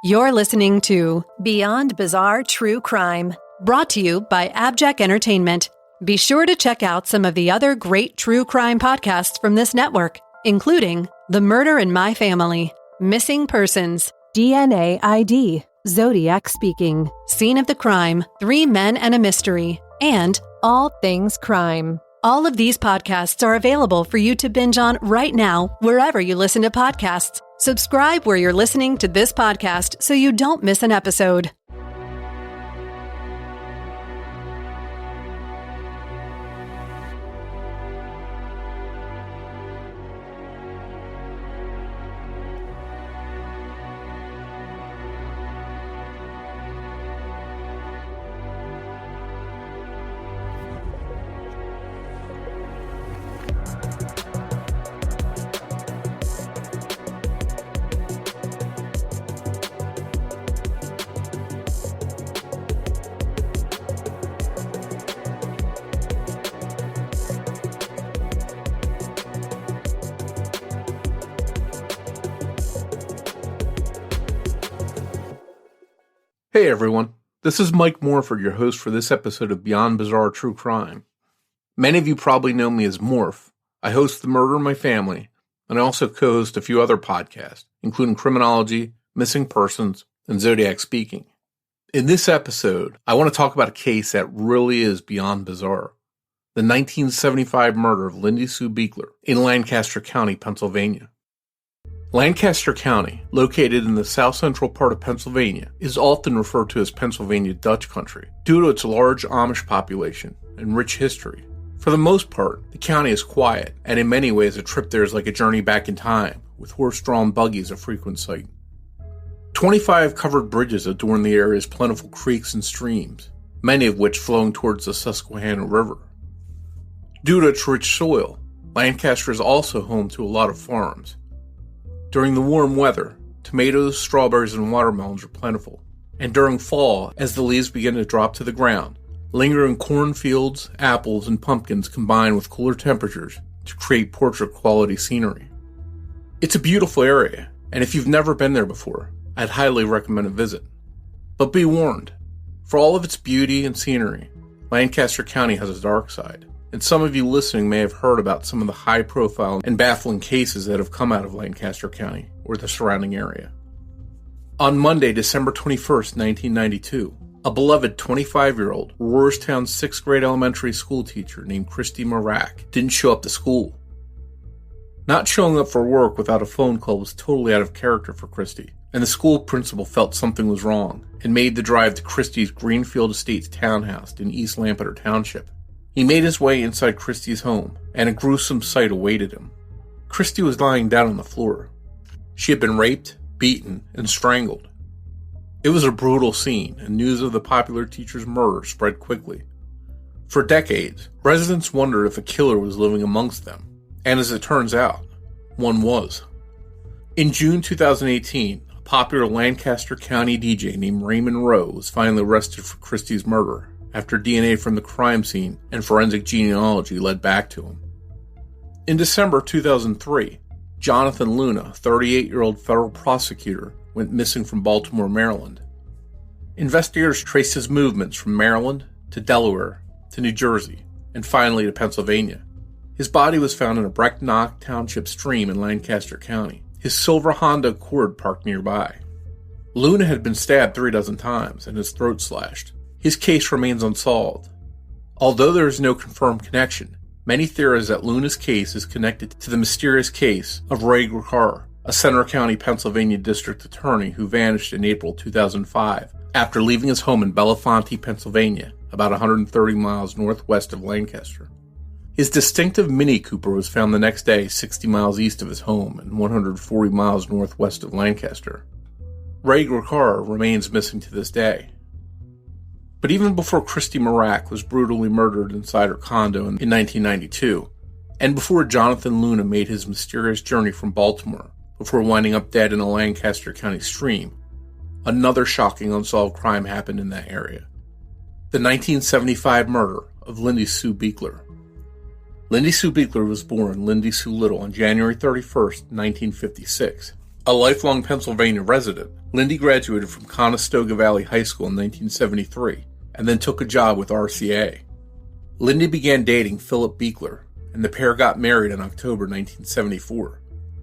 You're listening to Beyond Bizarre True Crime, brought to you by AbJack Entertainment. Be sure to check out some of the other great true crime podcasts from this network, including The Murder in My Family, Missing Persons, DNA ID, Zodiac Speaking, Scene of the Crime, 3 Men and a Mystery, and All Things Crime. All of these podcasts are available for you to binge on right now, wherever you listen to podcasts. Subscribe where you're listening to this podcast so you don't miss an episode. Hey everyone, this is Mike Morford, your host for this episode of Beyond Bizarre True Crime. Many of you probably know me as Morph. I host The Murder in My Family, and I also co-host a few other podcasts, including Criminology, Missing Persons, and Zodiac Speaking. In this episode, I want to talk about a case that really is beyond bizarre. The 1975 murder of Lindy Sue Biechler in Lancaster County, Pennsylvania. Lancaster County, located in the south-central part of Pennsylvania, is often referred to as Pennsylvania Dutch Country due to its large Amish population and rich history. For the most part, the county is quiet, and in many ways a trip there is like a journey back in time, with horse-drawn buggies a frequent sight. 25 covered bridges adorn the area's plentiful creeks and streams, many of which flowing towards the Susquehanna River. Due to its rich soil, Lancaster is also home to a lot of farms. During the warm weather, tomatoes, strawberries, and watermelons are plentiful, and during fall, as the leaves begin to drop to the ground, lingering cornfields, apples, and pumpkins combine with cooler temperatures to create portrait-quality scenery. It's a beautiful area, and if you've never been there before, I'd highly recommend a visit. But be warned, for all of its beauty and scenery, Lancaster County has a dark side. And some of you listening may have heard about some of the high-profile and baffling cases that have come out of Lancaster County or the surrounding area. On Monday, December 21st, 1992, a beloved 25-year-old Rohrstown 6th grade elementary school teacher named Christy Marak didn't show up to school. Not showing up for work without a phone call was totally out of character for Christy, and the school principal felt something was wrong and made the drive to Christy's Greenfield Estates townhouse in East Lampeter Township. He made his way inside Christy's home, and a gruesome sight awaited him. Christy was lying down on the floor. She had been raped, beaten, and strangled. It was a brutal scene, and news of the popular teacher's murder spread quickly. For decades, residents wondered if a killer was living amongst them, and as it turns out, one was. In June 2018, a popular Lancaster County DJ named Raymond Rowe was finally arrested for Christy's murder, after DNA from the crime scene and forensic genealogy led back to him. In December 2003, Jonathan Luna, a 38-year-old federal prosecutor, went missing from Baltimore, Maryland. Investigators traced his movements from Maryland to Delaware to New Jersey and finally to Pennsylvania. His body was found in a Brecknock Township stream in Lancaster County, his silver Honda Accord parked nearby. Luna had been stabbed 36 times and his throat slashed. His case remains unsolved. Although there is no confirmed connection, many theorize that Luna's case is connected to the mysterious case of Ray Gricar, a Center County, Pennsylvania district attorney who vanished in April 2005 after leaving his home in Bellefonte, Pennsylvania, about 130 miles northwest of Lancaster. His distinctive Mini Cooper was found the next day 60 miles east of his home and 140 miles northwest of Lancaster. Ray Gricar remains missing to this day. But even before Christy Marak was brutally murdered inside her condo in 1992, and before Jonathan Luna made his mysterious journey from Baltimore before winding up dead in a Lancaster County stream, another shocking unsolved crime happened in that area. The 1975 murder of Lindy Sue Biechler. Lindy Sue Biechler was born Lindy Sue Little on January 31st, 1956. A lifelong Pennsylvania resident, Lindy graduated from Conestoga Valley High School in 1973 and then took a job with RCA. Lindy began dating Philip Biechler, and the pair got married in October 1974.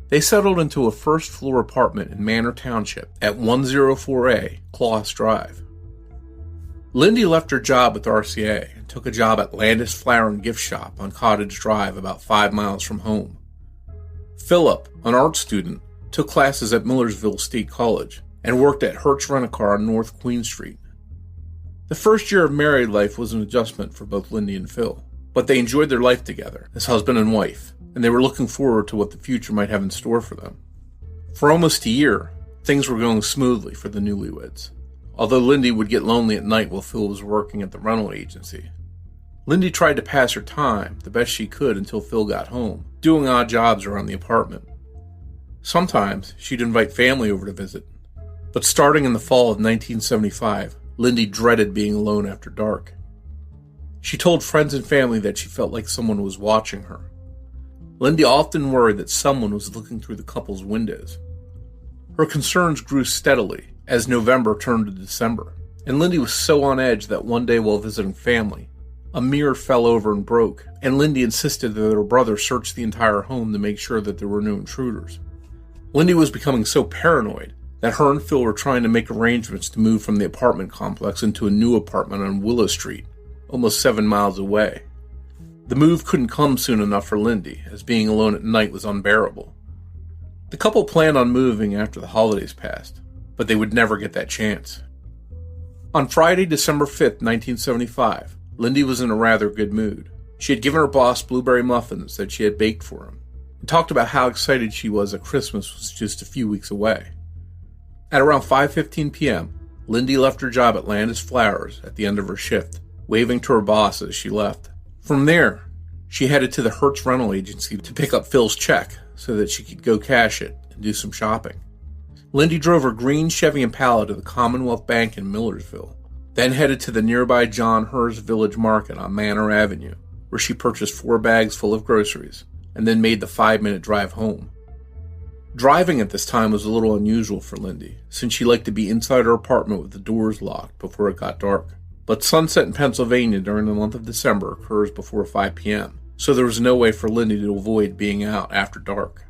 They settled into a first-floor apartment in Manor Township at 104A Closs Drive. Lindy left her job with RCA and took a job at Landis Flower and Gift Shop on Cottage Drive about 5 miles from home. Philip, an art student, took classes at Millersville State College and worked at Hertz Rent-A-Car on North Queen Street. The first year of married life was an adjustment for both Lindy and Phil, but they enjoyed their life together as husband and wife, and they were looking forward to what the future might have in store for them. For almost a year, things were going smoothly for the newlyweds, although Lindy would get lonely at night while Phil was working at the rental agency. Lindy tried to pass her time the best she could until Phil got home, doing odd jobs around the apartment. Sometimes she'd invite family over to visit, but starting in the fall of 1975, Lindy dreaded being alone after dark. She told friends and family that she felt like someone was watching her. Lindy often worried that someone was looking through the couple's windows. Her concerns grew steadily as November turned to December, and Lindy was so on edge that one day while visiting family, a mirror fell over and broke, and Lindy insisted that her brother search the entire home to make sure that there were no intruders. Lindy was becoming so paranoid that her and Phil were trying to make arrangements to move from the apartment complex into a new apartment on Willow Street, almost 7 miles away. The move couldn't come soon enough for Lindy, as being alone at night was unbearable. The couple planned on moving after the holidays passed, but they would never get that chance. On Friday, December 5th, 1975, Lindy was in a rather good mood. She had given her boss blueberry muffins that she had baked for him, and talked about how excited she was that Christmas was just a few weeks away. At around 5:15 p.m., Lindy left her job at Landis Flowers at the end of her shift, waving to her boss as she left. From there, she headed to the Hertz rental agency to pick up Phil's check so that she could go cash it and do some shopping. Lindy drove her green Chevy Impala to the Commonwealth Bank in Millersville, then headed to the nearby John Hers Village Market on Manor Avenue, where she purchased 4 bags full of groceries, and then made the 5-minute drive home. Driving at this time was a little unusual for Lindy, since she liked to be inside her apartment with the doors locked before it got dark. But sunset in Pennsylvania during the month of December occurs before 5 p.m., so there was no way for Lindy to avoid being out after dark.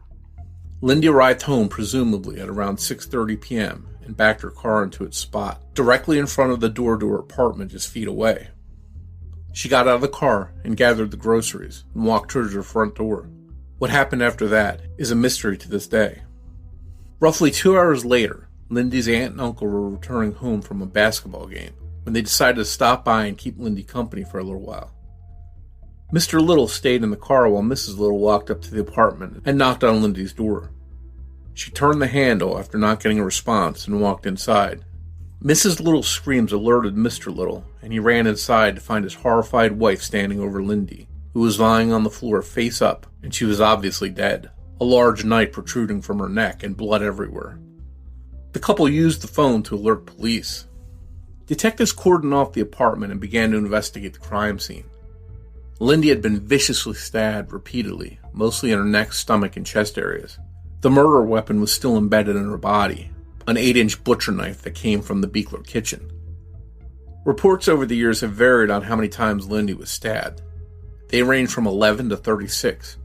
Lindy arrived home presumably at around 6:30 p.m. and backed her car into its spot, directly in front of the door to her apartment just feet away. She got out of the car and gathered the groceries and walked towards her front door. What happened after that is a mystery to this day. Roughly 2 hours later, Lindy's aunt and uncle were returning home from a basketball game when they decided to stop by and keep Lindy company for a little while. Mr. Little stayed in the car while Mrs. Little walked up to the apartment and knocked on Lindy's door. She turned the handle after not getting a response and walked inside. Mrs. Little's screams alerted Mr. Little, and he ran inside to find his horrified wife standing over Lindy, who was lying on the floor face up, and she was obviously dead, a large knife protruding from her neck and blood everywhere. The couple used the phone to alert police. Detectives cordoned off the apartment and began to investigate the crime scene. Lindy had been viciously stabbed repeatedly, mostly in her neck, stomach, and chest areas. The murder weapon was still embedded in her body, an 8-inch butcher knife that came from the Biechler kitchen. Reports over the years have varied on how many times Lindy was stabbed. They range from 11 to 36.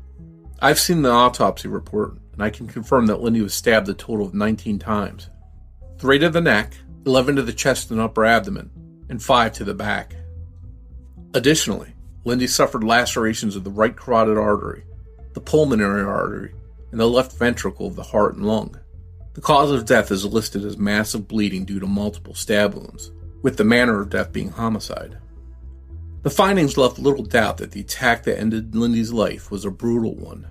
I've seen the autopsy report, and I can confirm that Lindy was stabbed a total of 19 times. 3 to the neck, 11 to the chest and upper abdomen, and 5 to the back. Additionally, Lindy suffered lacerations of the right carotid artery, the pulmonary artery, and the left ventricle of the heart and lung. The cause of death is listed as massive bleeding due to multiple stab wounds, with the manner of death being homicide. The findings left little doubt that the attack that ended Lindy's life was a brutal one.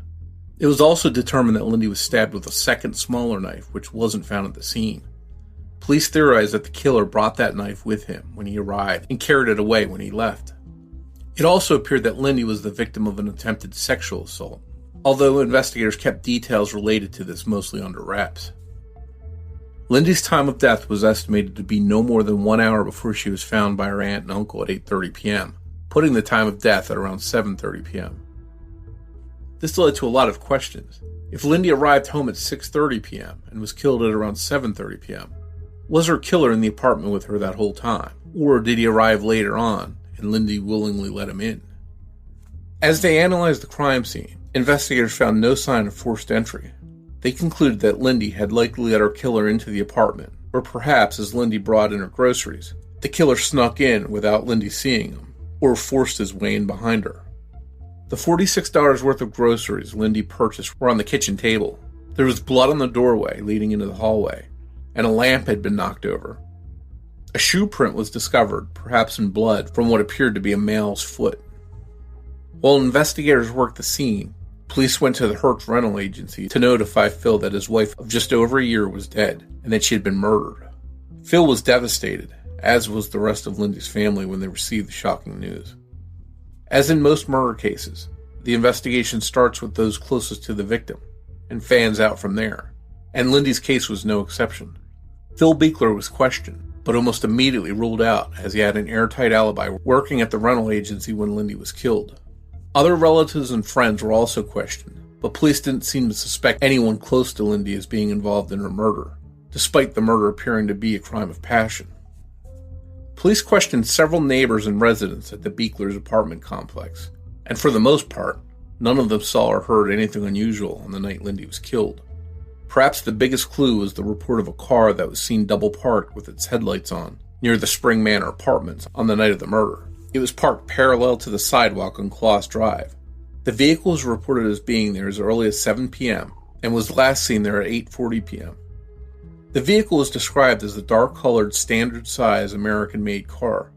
It was also determined that Lindy was stabbed with a second smaller knife, which wasn't found at the scene. Police theorized that the killer brought that knife with him when he arrived and carried it away when he left. It also appeared that Lindy was the victim of an attempted sexual assault, although investigators kept details related to this mostly under wraps. Lindy's time of death was estimated to be no more than 1 hour before she was found by her aunt and uncle at 8:30 p.m., putting the time of death at around 7:30 p.m. This led to a lot of questions. If Lindy arrived home at 6:30 p.m. and was killed at around 7:30 p.m., was her killer in the apartment with her that whole time? Or did he arrive later on and Lindy willingly let him in? As they analyzed the crime scene, investigators found no sign of forced entry. They concluded that Lindy had likely let her killer into the apartment, or perhaps as Lindy brought in her groceries, the killer snuck in without Lindy seeing him, or forced his way in behind her. The $46 worth of groceries Lindy purchased were on the kitchen table. There was blood on the doorway leading into the hallway, and a lamp had been knocked over. A shoe print was discovered, perhaps in blood, from what appeared to be a male's foot. While investigators worked the scene, police went to the Hertz rental agency to notify Phil that his wife of just over a year was dead, and that she had been murdered. Phil was devastated, as was the rest of Lindy's family when they received the shocking news. As in most murder cases, the investigation starts with those closest to the victim, and fans out from there, and Lindy's case was no exception. Phil Biechler was questioned, but almost immediately ruled out as he had an airtight alibi working at the rental agency when Lindy was killed. Other relatives and friends were also questioned, but police didn't seem to suspect anyone close to Lindy as being involved in her murder, despite the murder appearing to be a crime of passion. Police questioned several neighbors and residents at the Biechler's apartment complex, and for the most part, none of them saw or heard anything unusual on the night Lindy was killed. Perhaps the biggest clue was the report of a car that was seen double parked with its headlights on near the Spring Manor Apartments on the night of the murder. It was parked parallel to the sidewalk on Closs Drive. The vehicle was reported as being there as early as 7 p.m. and was last seen there at 8:40 p.m. The vehicle was described as a dark-colored, standard-size, American-made car.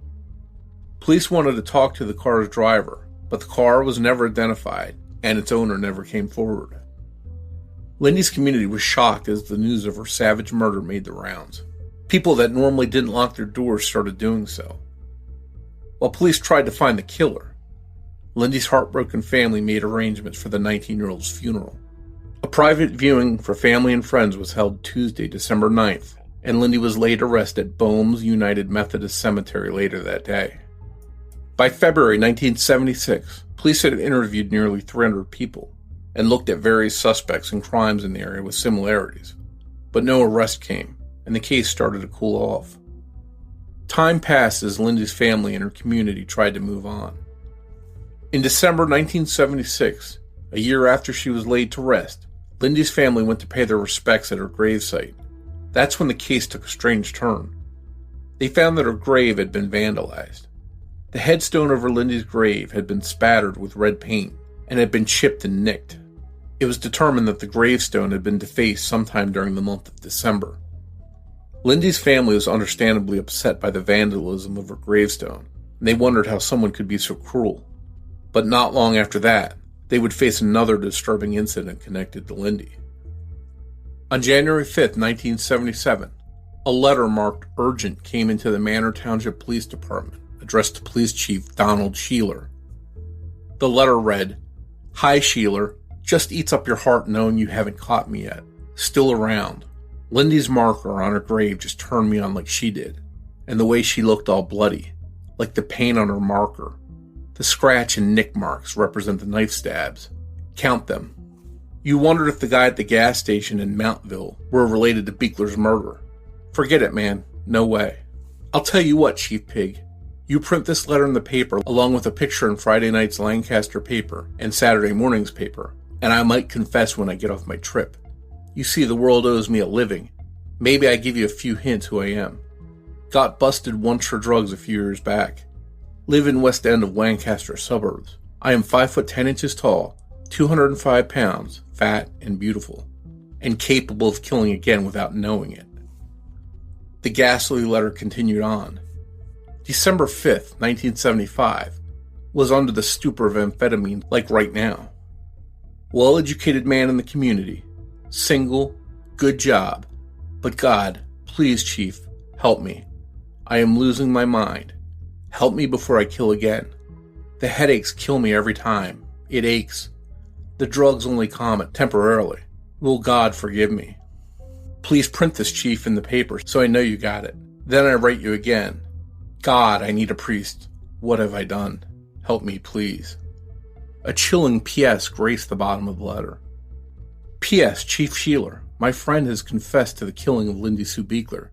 Police wanted to talk to the car's driver, but the car was never identified, and its owner never came forward. Lindy's community was shocked as the news of her savage murder made the rounds. People that normally didn't lock their doors started doing so. While police tried to find the killer, Lindy's heartbroken family made arrangements for the 19-year-old's funeral. A private viewing for family and friends was held Tuesday, December 9th, and Lindy was laid to rest at Boehm's United Methodist Cemetery later that day. By February 1976, police had interviewed nearly 300 people and looked at various suspects and crimes in the area with similarities, but no arrest came, and the case started to cool off. Time passed as Lindy's family and her community tried to move on. In December 1976, a year after she was laid to rest, Lindy's family went to pay their respects at her gravesite. That's when the case took a strange turn. They found that her grave had been vandalized. The headstone over Lindy's grave had been spattered with red paint and had been chipped and nicked. It was determined that the gravestone had been defaced sometime during the month of December. Lindy's family was understandably upset by the vandalism of her gravestone, and they wondered how someone could be so cruel. But not long after that, they would face another disturbing incident connected to Lindy. On January 5th, 1977, a letter marked urgent came into the Manor Township Police Department, addressed to Police Chief Donald Sheeler. The letter read, "Hi Sheeler, just eats up your heart knowing you haven't caught me yet. Still around. Lindy's marker on her grave just turned me on like she did, and the way she looked all bloody, like the paint on her marker. The scratch and nick marks represent the knife stabs. Count them. You wondered if the guy at the gas station in Mountville were related to Biechler's murder. Forget it, man. No way. I'll tell you what, Chief Pig. You print this letter in the paper along with a picture in Friday night's Lancaster paper and Saturday morning's paper, and I might confess when I get off my trip. You see, the world owes me a living. Maybe I give you a few hints who I am. Got busted once for drugs a few years back. Live in West End of Lancaster suburbs. I am 5'10" tall, 205 pounds, fat and beautiful, and capable of killing again without knowing it." The ghastly letter continued on. December 5th, 1975, was under the stupor of amphetamine like right now. Well-educated man in the community, single, good job, but God, please, Chief, help me. I am losing my mind. Help me before I kill again. The headaches kill me every time. It aches. The drugs only calm it temporarily. Will God forgive me? Please print this, Chief, in the paper so I know you got it. Then I write you again. God, I need a priest. What have I done? Help me, please. A chilling P.S. graced the bottom of the letter. P.S. Chief Sheeler, my friend has confessed to the killing of Lindy Sue Biechler.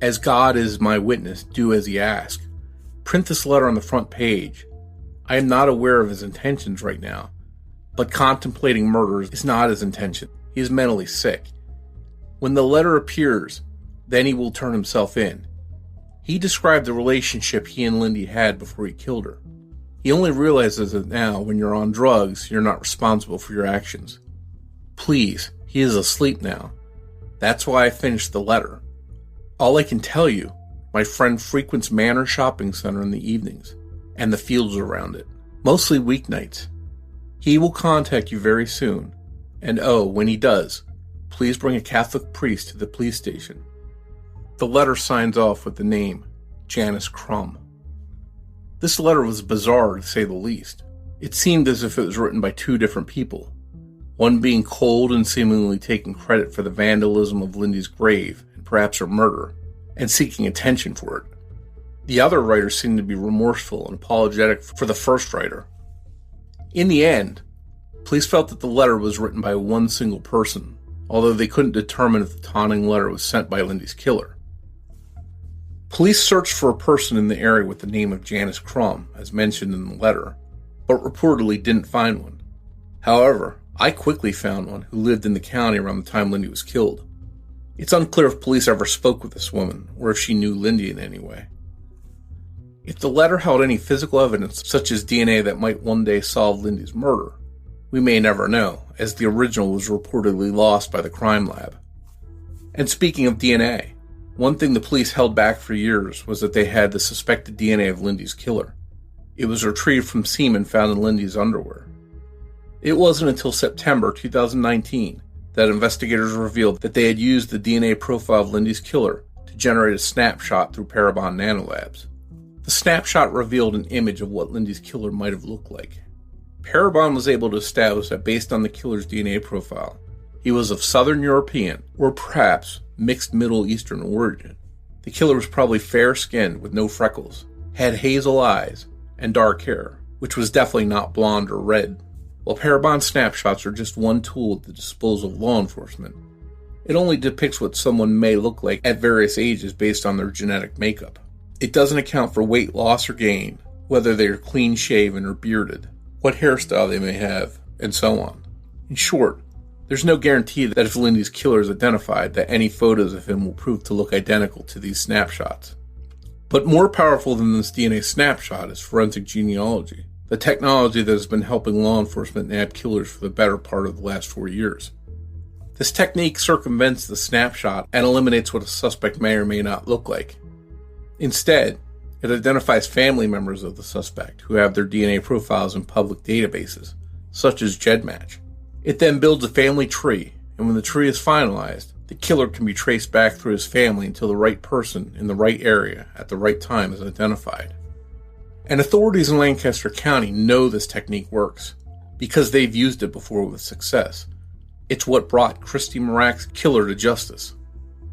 As God is my witness, do as he asks. Print this letter on the front page. I am not aware of his intentions right now, but contemplating murder is not his intention. He is mentally sick. When the letter appears, then he will turn himself in. He described the relationship he and Lindy had before he killed her. He only realizes that now, when you're on drugs, you're not responsible for your actions. Please, he is asleep now. That's why I finished the letter. All I can tell you, my friend frequents Manor Shopping Center in the evenings, and the fields around it, mostly weeknights. He will contact you very soon, and when he does, please bring a Catholic priest to the police station. The letter signs off with the name, Janice Crum. This letter was bizarre, to say the least. It seemed as if it was written by two different people, one being cold and seemingly taking credit for the vandalism of Lindy's grave and perhaps her murder, and seeking attention for it. The other writer seemed to be remorseful and apologetic for the first writer. In the end, police felt that the letter was written by one single person, although they couldn't determine if the taunting letter was sent by Lindy's killer. Police searched for a person in the area with the name of Janice Crum, as mentioned in the letter, but reportedly didn't find one. However, I quickly found one who lived in the county around the time Lindy was killed. It's unclear if police ever spoke with this woman, or if she knew Lindy in any way. If the letter held any physical evidence, such as DNA that might one day solve Lindy's murder, we may never know, as the original was reportedly lost by the crime lab. And speaking of DNA, one thing the police held back for years was that they had the suspected DNA of Lindy's killer. It was retrieved from semen found in Lindy's underwear. It wasn't until September 2019 that investigators revealed that they had used the DNA profile of Lindy's killer to generate a snapshot through Parabon nanolabs. The snapshot revealed an image of what Lindy's killer might have looked like. Parabon was able to establish that based on the killer's DNA profile, he was of Southern European, or perhaps mixed Middle Eastern origin. The killer was probably fair-skinned with no freckles, had hazel eyes, and dark hair, which was definitely not blonde or red. While Parabon snapshots are just one tool at the disposal of law enforcement, it only depicts what someone may look like at various ages based on their genetic makeup. It doesn't account for weight loss or gain, whether they are clean-shaven or bearded, what hairstyle they may have, and so on. In short, there's no guarantee that if Lindy's killer is identified, that any photos of him will prove to look identical to these snapshots. But more powerful than this DNA snapshot is forensic genealogy, the technology that has been helping law enforcement nab killers for the better part of the last 4 years. This technique circumvents the snapshot and eliminates what a suspect may or may not look like. Instead, it identifies family members of the suspect who have their DNA profiles in public databases, such as GEDmatch. It then builds a family tree, and when the tree is finalized, the killer can be traced back through his family until the right person in the right area at the right time is identified. And authorities in Lancaster County know this technique works, because they've used it before with success. It's what brought Christy Marak's killer to justice.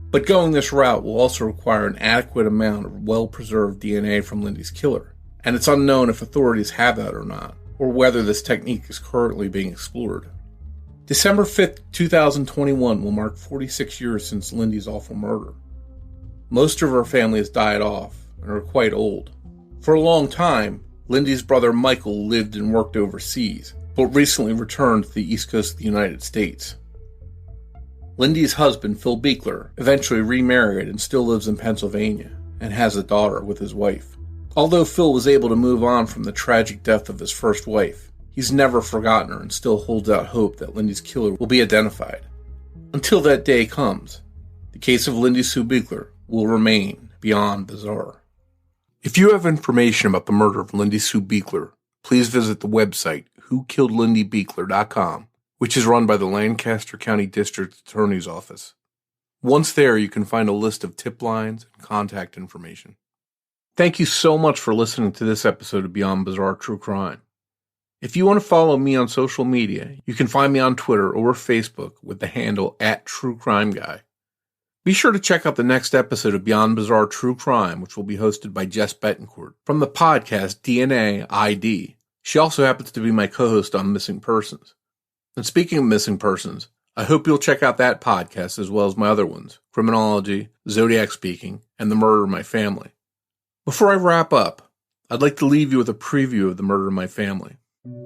But going this route will also require an adequate amount of well-preserved DNA from Lindy's killer, and it's unknown if authorities have that or not, or whether this technique is currently being explored. December 5th, 2021 will mark 46 years since Lindy's awful murder. Most of her family has died off and are quite old. For a long time, Lindy's brother Michael lived and worked overseas, but recently returned to the east coast of the United States. Lindy's husband, Phil Biechler, eventually remarried and still lives in Pennsylvania and has a daughter with his wife. Although Phil was able to move on from the tragic death of his first wife, he's never forgotten her and still holds out hope that Lindy's killer will be identified. Until that day comes, the case of Lindy Sue Biechler will remain beyond bizarre. If you have information about the murder of Lindy Sue Biechler, please visit the website whokilledlindybiechler.com, which is run by the Lancaster County District Attorney's Office. Once there, you can find a list of tip lines and contact information. Thank you so much for listening to this episode of Beyond Bizarre True Crime. If you want to follow me on social media, you can find me on Twitter or Facebook with the handle @TrueCrimeGuy. Be sure to check out the next episode of Beyond Bizarre True Crime, which will be hosted by Jess Betancourt from the podcast DNA ID. She also happens to be my co-host on Missing Persons. And speaking of missing persons, I hope you'll check out that podcast as well as my other ones, Criminology, Zodiac Speaking, and The Murder in My Family. Before I wrap up, I'd like to leave you with a preview of The Murder in My Family.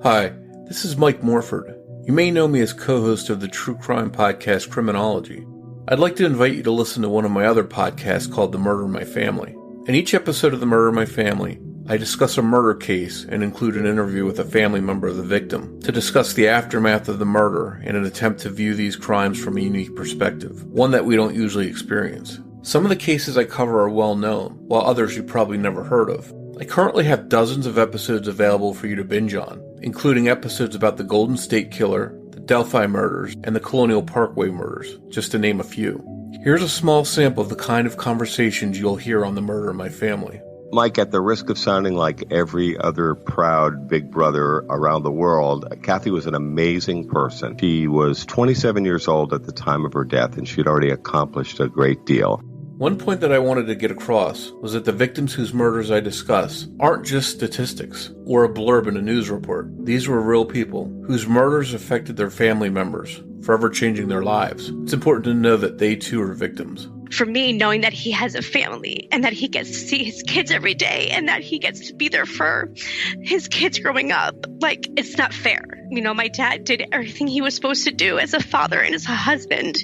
Hi, this is Mike Morford. You may know me as co-host of the true crime podcast Criminology. I'd like to invite you to listen to one of my other podcasts called The Murder in My Family. In each episode of The Murder in My Family, I discuss a murder case and include an interview with a family member of the victim to discuss the aftermath of the murder in an attempt to view these crimes from a unique perspective, one that we don't usually experience. Some of the cases I cover are well known, while others you probably never heard of. I currently have dozens of episodes available for you to binge on, including episodes about the Golden State Killer, the Delphi murders, and the Colonial Parkway murders, just to name a few. Here's a small sample of the kind of conversations you'll hear on The Murder in My Family. Mike, at the risk of sounding like every other proud big brother around the world, Kathy was an amazing person. She was 27 years old at the time of her death, and she had already accomplished a great deal. One point that I wanted to get across was that the victims whose murders I discuss aren't just statistics or a blurb in a news report. These were real people whose murders affected their family members, forever changing their lives. It's important to know that they too are victims. For me, knowing that he has a family and that he gets to see his kids every day and that he gets to be there for his kids growing up, like, it's not fair. You know, my dad did everything he was supposed to do as a father and as a husband,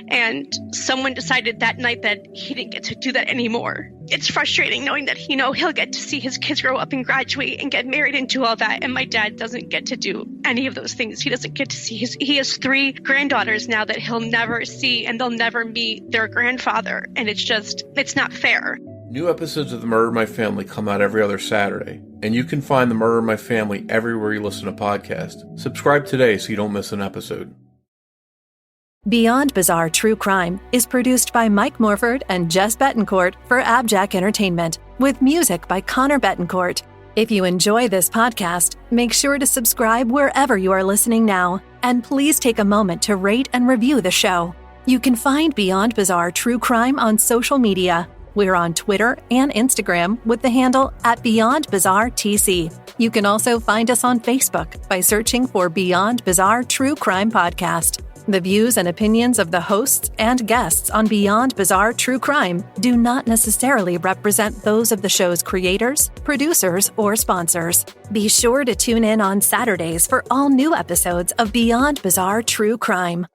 and someone decided that night that he didn't get to do that anymore. It's frustrating knowing that, you know, he'll get to see his kids grow up and graduate and get married and do all that, and my dad doesn't get to do any of those things. He doesn't get to see he has 3 granddaughters now that he'll never see, and they'll never meet their grandfather, and it's not fair. New episodes of The Murder in My Family come out every other Saturday, and you can find The Murder in My Family everywhere you listen to podcasts. Subscribe today so you don't miss an episode. Beyond Bizarre True Crime is produced by Mike Morford and Jess Betancourt for AbJack Entertainment, with music by Connor Betancourt. If you enjoy this podcast, make sure to subscribe wherever you are listening now, and please take a moment to rate and review the show. You can find Beyond Bizarre True Crime on social media. We're on Twitter and Instagram with the handle @BeyondBizarreTC. You can also find us on Facebook by searching for Beyond Bizarre True Crime Podcast. The views and opinions of the hosts and guests on Beyond Bizarre True Crime do not necessarily represent those of the show's creators, producers, or sponsors. Be sure to tune in on Saturdays for all new episodes of Beyond Bizarre True Crime.